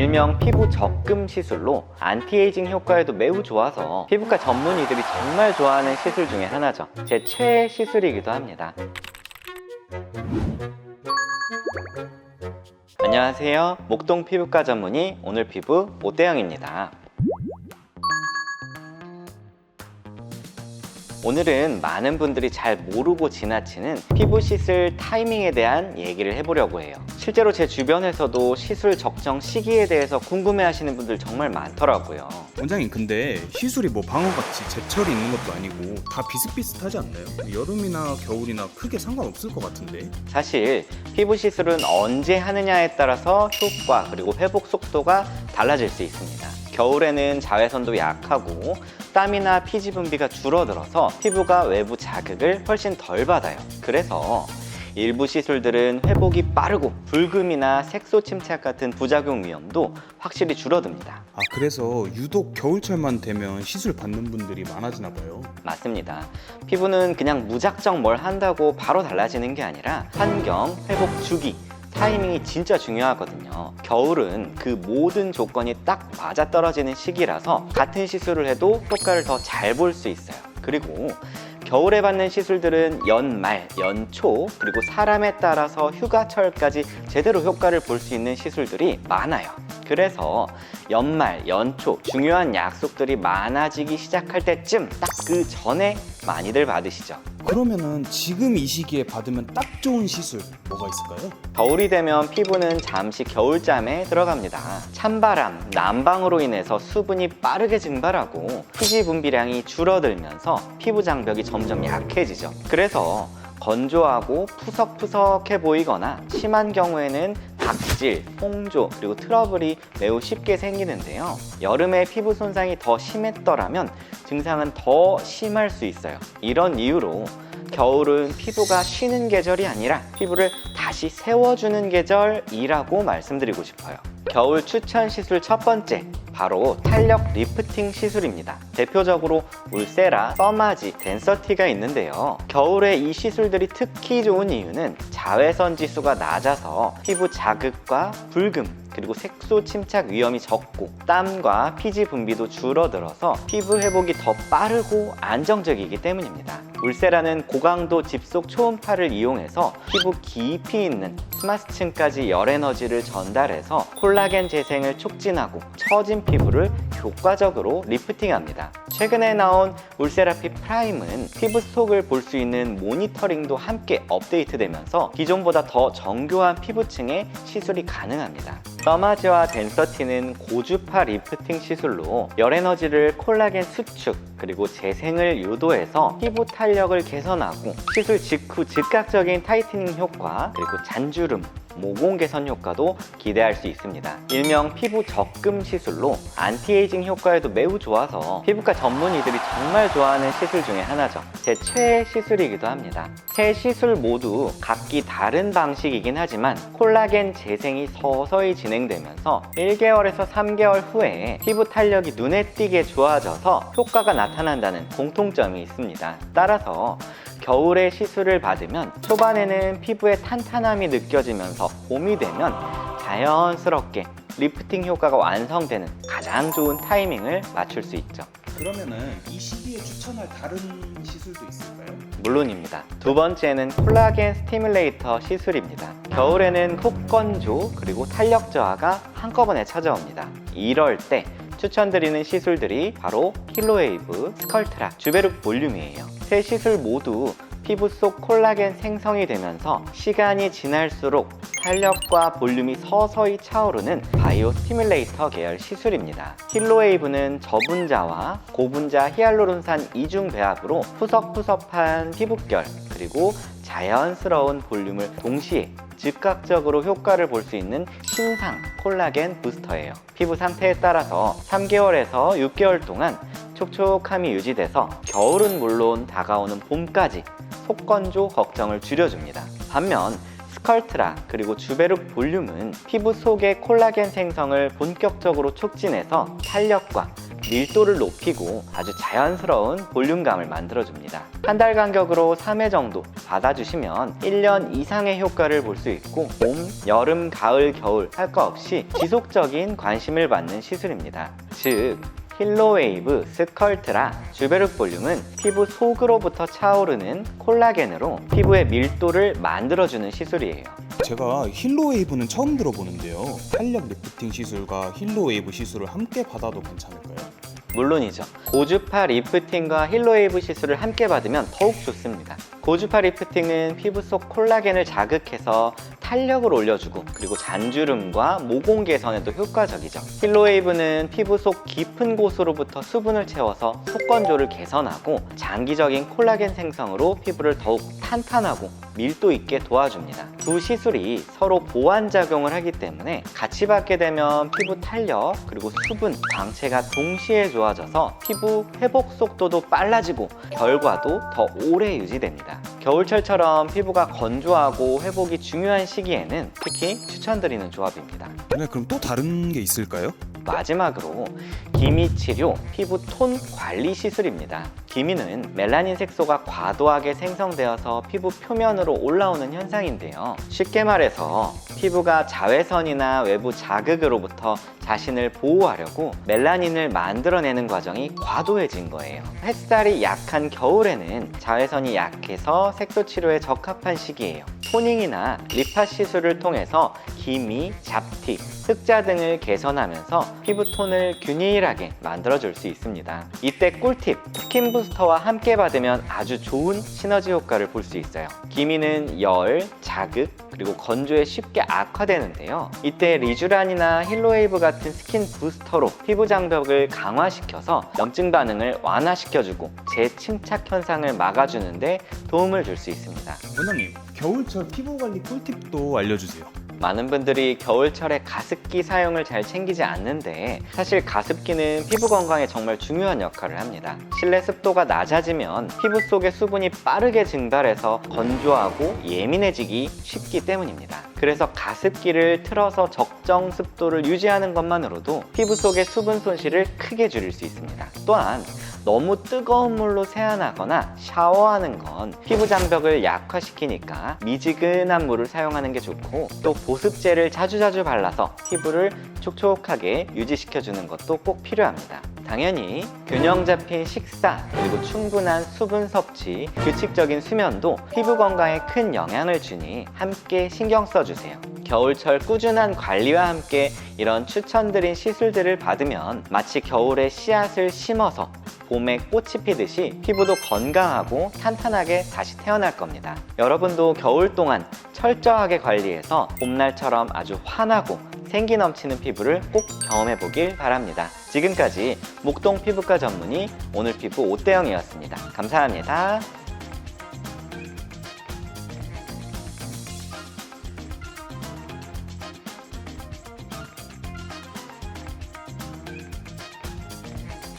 일명 피부 적금 시술로 안티에이징 효과에도 매우 좋아서 피부과 전문의들이 정말 좋아하는 시술 중에 하나죠. 제 최애 시술이기도 합니다. 안녕하세요. 목동 피부과 전문의 오늘 피부 오대영입니다. 오늘은 많은 분들이 잘 모르고 지나치는 피부 시술 타이밍에 대한 얘기를 해보려고 해요. 실제로 제 주변에서도 시술 적정 시기에 대해서 궁금해 하시는 분들 정말 많더라고요. 원장님, 근데 시술이 뭐 방어같이 제철이 있는 것도 아니고 다 비슷비슷하지 않나요? 여름이나 겨울이나 크게 상관없을 것 같은데. 사실 피부 시술은 언제 하느냐에 따라서 효과 그리고 회복 속도가 달라질 수 있습니다. 겨울에는 자외선도 약하고 땀이나 피지 분비가 줄어들어서 피부가 외부 자극을 훨씬 덜 받아요. 그래서 일부 시술들은 회복이 빠르고 불금이나 색소 침착 같은 부작용 위험도 확실히 줄어듭니다. 그래서 유독 겨울철만 되면 시술 받는 분들이 많아지나 봐요. 맞습니다. 피부는 그냥 무작정 뭘 한다고 바로 달라지는 게 아니라 환경, 회복 주기, 타이밍이 진짜 중요하거든요. 겨울은 그 모든 조건이 딱 맞아떨어지는 시기라서 같은 시술을 해도 효과를 더 잘 볼 수 있어요. 그리고 겨울에 받는 시술들은 연말, 연초, 그리고 사람에 따라서 휴가철까지 제대로 효과를 볼 수 있는 시술들이 많아요. 그래서 연말, 연초 중요한 약속들이 많아지기 시작할 때쯤 딱 그 전에 많이들 받으시죠. 그러면은 지금 이 시기에 받으면 딱 좋은 시술 뭐가 있을까요? 겨울이 되면 피부는 잠시 겨울잠에 들어갑니다. 찬바람, 난방으로 인해서 수분이 빠르게 증발하고 피지 분비량이 줄어들면서 피부 장벽이 점점 약해지죠. 그래서 건조하고 푸석푸석해 보이거나 심한 경우에는 각질, 홍조, 그리고 트러블이 매우 쉽게 생기는데요. 여름에 피부 손상이 더 심했더라면 증상은 더 심할 수 있어요. 이런 이유로 겨울은 피부가 쉬는 계절이 아니라 피부를 다시 세워주는 계절이라고 말씀드리고 싶어요. 겨울 추천 시술 첫 번째, 바로 탄력 리프팅 시술입니다. 대표적으로 울세라, 써마지, 덴서티가 있는데요. 겨울에 이 시술들이 특히 좋은 이유는 자외선 지수가 낮아서 피부 자극과 불금, 그리고 색소 침착 위험이 적고 땀과 피지 분비도 줄어들어서 피부 회복이 더 빠르고 안정적이기 때문입니다. 울세라는 고강도 집속 초음파를 이용해서 피부 깊이 있는 스마스층까지 열 에너지를 전달해서 콜라겐 재생을 촉진하고 처진 피부를 효과적으로 리프팅합니다. 최근에 나온 울세라피 프라임은 피부 속을 볼 수 있는 모니터링도 함께 업데이트되면서 기존보다 더 정교한 피부층의 시술이 가능합니다. 써마지와 덴서티는 고주파 리프팅 시술로 열 에너지를 콜라겐 수축 그리고 재생을 유도해서 피부 탄력을 개선하고 시술 직후 즉각적인 타이트닝 효과 그리고 잔주름, 모공 개선 효과도 기대할 수 있습니다. 일명 피부 적금 시술로 안티에이징 효과에도 매우 좋아서 피부과 전문의들이 정말 좋아하는 시술 중에 하나죠. 제 최애 시술이기도 합니다. 세 시술 모두 각기 다른 방식이긴 하지만 콜라겐 재생이 서서히 진행되면서 1개월에서 3개월 후에 피부 탄력이 눈에 띄게 좋아져서 효과가 나타난다는 공통점이 있습니다. 따라서 겨울에 시술을 받으면 초반에는 피부에 탄탄함이 느껴지면서 봄이 되면 자연스럽게 리프팅 효과가 완성되는 가장 좋은 타이밍을 맞출 수 있죠. 그러면은 이 시기에 추천할 다른 시술도 있을까요? 물론입니다. 두 번째는 콜라겐 스티뮬레이터 시술입니다. 겨울에는 속건조 그리고 탄력 저하가 한꺼번에 찾아옵니다. 이럴 때 추천드리는 시술들이 바로 힐로웨이브, 스컬트라, 주베룩 볼륨이에요. 세 시술 모두 피부 속 콜라겐 생성이 되면서 시간이 지날수록 탄력과 볼륨이 서서히 차오르는 바이오 스티뮬레이터 계열 시술입니다. 힐로웨이브는 저분자와 고분자 히알루론산 이중 배합으로 푸석푸석한 피부결 그리고 자연스러운 볼륨을 동시에 즉각적으로 효과를 볼 수 있는 신상 콜라겐 부스터예요. 피부 상태에 따라서 3개월에서 6개월 동안 촉촉함이 유지돼서 겨울은 물론 다가오는 봄까지 속건조 걱정을 줄여줍니다. 반면 스컬트라 그리고 주베룩 볼륨은 피부 속의 콜라겐 생성을 본격적으로 촉진해서 탄력과 밀도를 높이고 아주 자연스러운 볼륨감을 만들어줍니다. 한 달 간격으로 3회 정도 받아주시면 1년 이상의 효과를 볼 수 있고 봄, 여름, 가을, 겨울 할 거 없이 지속적인 관심을 받는 시술입니다. 즉 힐로웨이브 스컬트라 주베룩 볼륨은 피부 속으로부터 차오르는 콜라겐으로 피부의 밀도를 만들어주는 시술이에요. 제가 힐로웨이브는 처음 들어보는데요. 탄력 리프팅 시술과 힐로웨이브 시술을 함께 받아도 괜찮을까요? 물론이죠. 고주파 리프팅과 힐로웨이브 시술을 함께 받으면 더욱 좋습니다. 고주파 리프팅은 피부 속 콜라겐을 자극해서 탄력을 올려주고 그리고 잔주름과 모공 개선에도 효과적이죠. 힐로웨이브는 피부 속 깊은 곳으로부터 수분을 채워서 속건조를 개선하고 장기적인 콜라겐 생성으로 피부를 더욱 탄탄하고 밀도 있게 도와줍니다. 두 시술이 서로 보완 작용을 하기 때문에 같이 받게 되면 피부 탄력 그리고 수분, 광채가 동시에 좋아져서 피부 회복 속도도 빨라지고 결과도 더 오래 유지됩니다. 겨울철처럼 피부가 건조하고 회복이 중요한 시기에는 특히 추천드리는 조합입니다. 네, 그럼 또 다른 게 있을까요? 마지막으로 기미 치료, 피부 톤 관리 시술입니다. 기미는 멜라닌 색소가 과도하게 생성되어서 피부 표면으로 올라오는 현상인데요. 쉽게 말해서 피부가 자외선이나 외부 자극으로부터 자신을 보호하려고 멜라닌을 만들어내는 과정이 과도해진 거예요. 햇살이 약한 겨울에는 자외선이 약해서 색소 치료에 적합한 시기예요. 토닝이나 리파 시술을 통해서 기미, 잡티, 흑자 등을 개선하면서 피부 톤을 균일하게 만들어줄 수 있습니다. 이때 꿀팁! 스킨 부스터와 함께 받으면 아주 좋은 시너지 효과를 볼 수 있어요. 기미는 열, 자극, 그리고 건조에 쉽게 악화되는데요. 이때 리쥬란이나 힐로웨이브 같은 스킨 부스터로 피부 장벽을 강화시켜서 염증 반응을 완화시켜주고 재침착 현상을 막아주는데 도움을 줄 수 있습니다. 원장님, 겨울철 피부 관리 꿀팁도 알려주세요. 많은 분들이 겨울철에 가습기 사용을 잘 챙기지 않는데 사실 가습기는 피부 건강에 정말 중요한 역할을 합니다. 실내 습도가 낮아지면 피부 속의 수분이 빠르게 증발해서 건조하고 예민해지기 쉽기 때문입니다. 그래서 가습기를 틀어서 적정 습도를 유지하는 것만으로도 피부 속의 수분 손실을 크게 줄일 수 있습니다. 또한 너무 뜨거운 물로 세안하거나 샤워하는 건 피부 장벽을 약화시키니까 미지근한 물을 사용하는 게 좋고 또 보습제를 자주자주 발라서 피부를 촉촉하게 유지시켜주는 것도 꼭 필요합니다. 당연히 균형 잡힌 식사 그리고 충분한 수분 섭취, 규칙적인 수면도 피부 건강에 큰 영향을 주니 함께 신경 써주세요. 겨울철 꾸준한 관리와 함께 이런 추천드린 시술들을 받으면 마치 겨울에 씨앗을 심어서 봄에 꽃이 피듯이 피부도 건강하고 탄탄하게 다시 태어날 겁니다. 여러분도 겨울 동안 철저하게 관리해서 봄날처럼 아주 환하고 생기 넘치는 피부를 꼭 경험해 보길 바랍니다. 지금까지 목동 피부과 전문의 오늘 피부 오대영이었습니다. 감사합니다.